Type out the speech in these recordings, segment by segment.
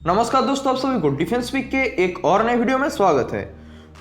नमस्कार दोस्तों, आप सभी को डिफेंस वीक के एक और नए वीडियो में स्वागत है।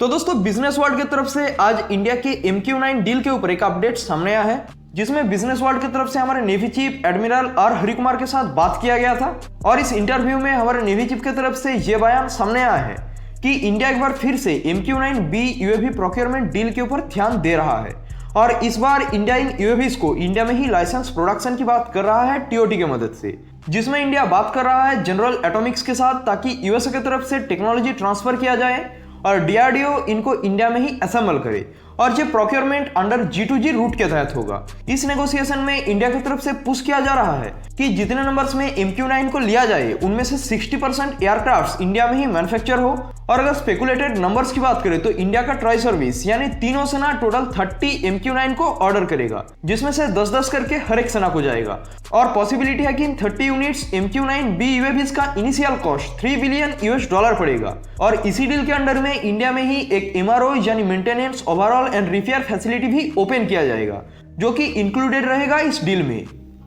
तो दोस्तों, बिजनेस वर्ल्ड की तरफ से आज इंडिया के MQ9 डील के ऊपर एक अपडेट सामने आया है, जिसमें बिजनेस वर्ल्ड की तरफ से हमारे navy chief admiral R Harikumar के साथ बात किया गया था। और इस इंटरव्यू में हमारे नेवी चीफ की तरफ से ये बयान सामने आया है कि इंडिया एक बार फिर से MQ9B UAV प्रोक्योरमेंट डील के ऊपर ध्यान दे रहा है और इस बार इंडिया इन UAVs को इंडिया में ही लाइसेंस प्रोडक्शन की बात कर रहा है TOT की मदद से, जिसमें इंडिया बात कर रहा है जनरल एटॉमिक्स के साथ ताकि USA की तरफ से टेक्नोलॉजी ट्रांसफर किया जाए और DRDO इनको इंडिया में ही असेंबल करे और ये प्रोक्योरमेंट अंडर G2G रूट के तहत होगा। इस नेगोशिएशन में इंडिया की तरफ से पुश किया जा रहा है कि जितने नंबर्स में MQ9 को लिया जाए उनमें से 60% एयरक्राफ्ट इंडिया में ही मैन्युफैक्चर हो। और अगर स्पेकुलेटेड नंबर्स की बात करें तो इंडिया का ट्राई सर्विस यानी तीनों सेना टोटल 30 MQ9 को ऑर्डर करेगा, जिसमें से 10-10 करके हर एक सेना को जाएगा। और पॉसिबिलिटी है कि इन 30 यूनिट्स MQ9B UAVs का इनिशियल कॉस्ट $3 बिलियन पड़ेगा। और इसी डील के अंडर में इंडिया में ही एक MRO यानी maintenance, overall and repair facility भी ओपन किया जाएगा, जो कि इंक्लूडेड रहेगा इस डील में।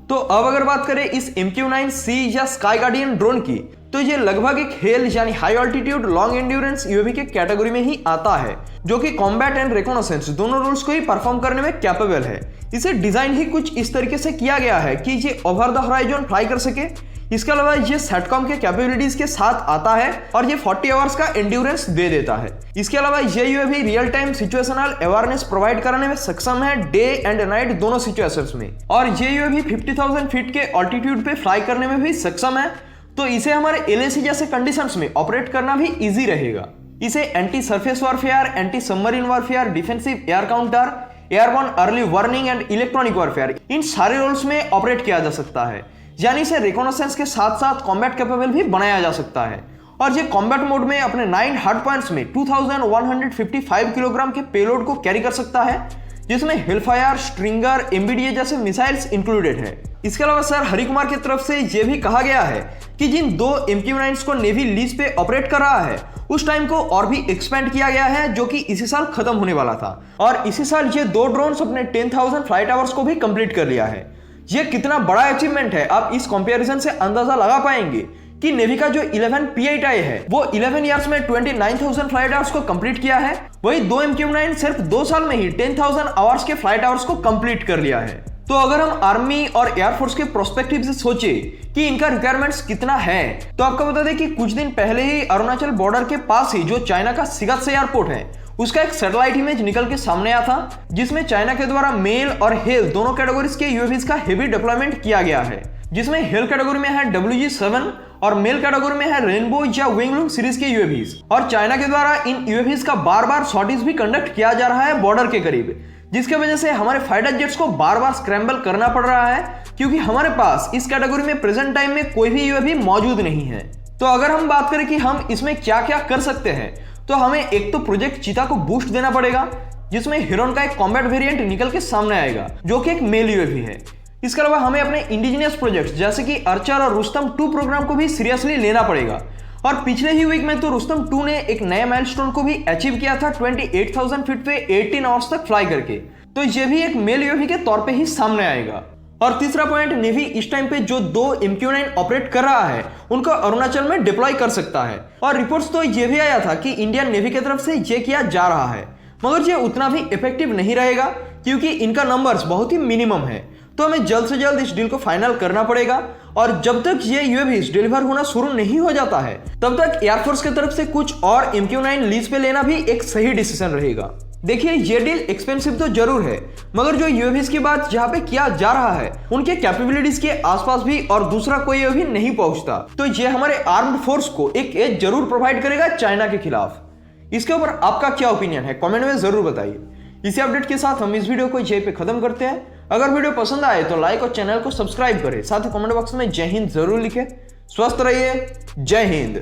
तो अब अगर बात करें इस MQ9C या स्काई गार्डियन ड्रोन की, तो ये लगभग एक हेल यानी high altitude long endurance UAV के कैटेगरी में ही आता है, जो कि कॉम्बैट एंड रिकॉनेसेंस दोनों रोल्स को ही परफॉर्म करने में कैपेबल है। इसे डिजाइन ही कुछ इस तरीके से किया गया है कि ये ओवर द होराइजन फ्लाई कर सके। इसके अलावा ये सेटकॉम के कैपेबिलिटीज के साथ आता है और ये 40 आवर्स का एंड्योरेंस दे देता है। इसके अलावा ये UAV real time situational awareness provide कराने में सक्षम है, डे एंड नाइट दोनों सिचुएशंस में। और ये UAV 50,000 फीट के ऑल्टीट्यूड पे फ्लाई करने में भी सक्षम है, तो इसे हमारे LAC जैसे कंडीशंस में ऑपरेट करना भी इजी रहेगा। इसे anti surface warfare, anti submarine warfare, defensive air counter, airborne early warning and electronic warfare, इन सारे रोल्स में ऑपरेट किया जा सकता है। यानी इसे रिकॉनेसेंस के साथ साथ कॉम्बैट कैपेबल भी बनाया जा सकता है। और ये कॉम्बैट मोड में अपने 9 हार्ड पॉइंट्स में 2155 किलोग्राम के पेलोड को कैरी कर सकता है, जिसमें हिलफायर, स्ट्रिंगर, MBDA जैसे मिसाइल्स इंक्लूडेड है। इसके अलावा सर हरिकुमार की तरफ से यह भी कहा गया है कि जिन 2 MQ9s को नेवी लीज पे ऑपरेट कर रहा है, उस टाइम को और भी एक्सपेंड किया गया है, जो कि इसी साल खत्म होने वाला था। और इसी साल ये 2 ड्रोन्स अपने 10,000 फ्लाइट आवर्स को भी कंप्लीट कर लिया है। ये कितना बड़ा अचीवमेंट है, आप इस कंपैरिजन से अंदाजा लगा पाएंगे कि नेवी का जो 11 P8I है वो 11 इयर्स में 29,000 फ्लाइट आवर्स को कंप्लीट किया है, वही 2 MQ9 सिर्फ 2 साल में ही 10,000 आवर्स के फ्लाइट आवर्स को कंप्लीट कर लिया है। तो अगर हम आर्मी और एयरफोर्स के प्रोस्पेक्टिव से सोचे कि इनका रिक्वायरमेंट्स कितना है, तो आपको बता दें कि कुछ दिन पहले ही अरुणाचल बॉर्डर के पास ही जो चाइना का सिगात्से एयरपोर्ट है, उसका एक सैटेलाइट इमेज निकल के सामने आया था, जिसमें चाइना के द्वारा मेल और हेल दोनों कैटेगरीज के UAVs का हेवी डेवलपमेंट किया गया है, जिसमें हेल कैटेगरी में है WG7 और मेल कैटेगरी में है रेनबो या विंगलुंग सीरीज के UAVs। और चाइना के द्वारा इन UAVs का बार बार शॉर्टेज भी कंडक्ट किया जा रहा है बॉर्डर के करीब, जिसके वजह से हमारे फाइटर जेट्स को बार बार स्क्रैम्बल करना पड़ रहा है, क्योंकि हमारे पास इस कैटेगरी में प्रेजेंट टाइम में कोई भी UAV मौजूद नहीं है। तो अगर हम बात करें कि हम इसमें क्या क्या कर सकते हैं, तो हमें एक तो प्रोजेक्ट चीता को बूस्ट देना पड़ेगा, जिसमें हिरोन का एक कॉम्बैट वेरिएंट निकल के सामने आएगा, जो कि एक मेल UAV है। इसके अलावा हमें अपने इंडिजिनियस प्रोजेक्ट्स जैसे कि अर्चर और रुस्तम 2 प्रोग्राम को भी सीरियसली लेना पड़ेगा। और पिछले ही वीक में तो रुस्तम 2 ने एक नए माइलस्टोन को भी अचीव किया था 28,000 फीट पे 18 आवर्स तक फ्लाई करके, तो ये भी एक मेल UAV के तौर पे ही सामने आएगा। और तीसरा पॉइंट, नेवी इस टाइम पे जो 2 MQ9 ऑपरेट कर रहा है उनको अरुणाचल में डिप्लॉय कर सकता है। और रिपोर्ट्स तो ये भी आया था कि इंडियन नेवी की तरफ से ये किया जा रहा है, मगर ये उतना भी इफेक्टिव नहीं रहेगा, क्योंकि इनका नंबर्स बहुत ही मिनिमम है। तो हमें जल्द से जल्द इस डील को फाइनल करना पड़ेगा। और जब तक ये UAVs डिलीवर होना शुरू नहीं हो जाता है, तब तक एयरफोर्स की तरफ से कुछ और MQ9 लीज पे लेना भी एक सही डिसीजन रहेगा। देखिए, ये डील एक्सपेंसिव तो जरूर है, मगर जो UAVs की बात यहाँ पे किया जा रहा है उनके कैपेबिलिटीज के आसपास भी और दूसरा कोई UAV नहीं पहुंचता। तो ये हमारे आर्म्ड फोर्स को एक एज जरूर प्रोवाइड करेगा चाइना के खिलाफ। इसके ऊपर आपका क्या ओपिनियन है, कमेंट में जरूर बताइए। इसी अपडेट के साथ हम इस वीडियो को यहीं पे खत्म करते हैं। अगर वीडियो पसंद आए तो लाइक और चैनल को सब्सक्राइब करें, साथ ही कमेंट बॉक्स में जय हिंद जरूर लिखें। स्वस्थ रहिए, जय हिंद।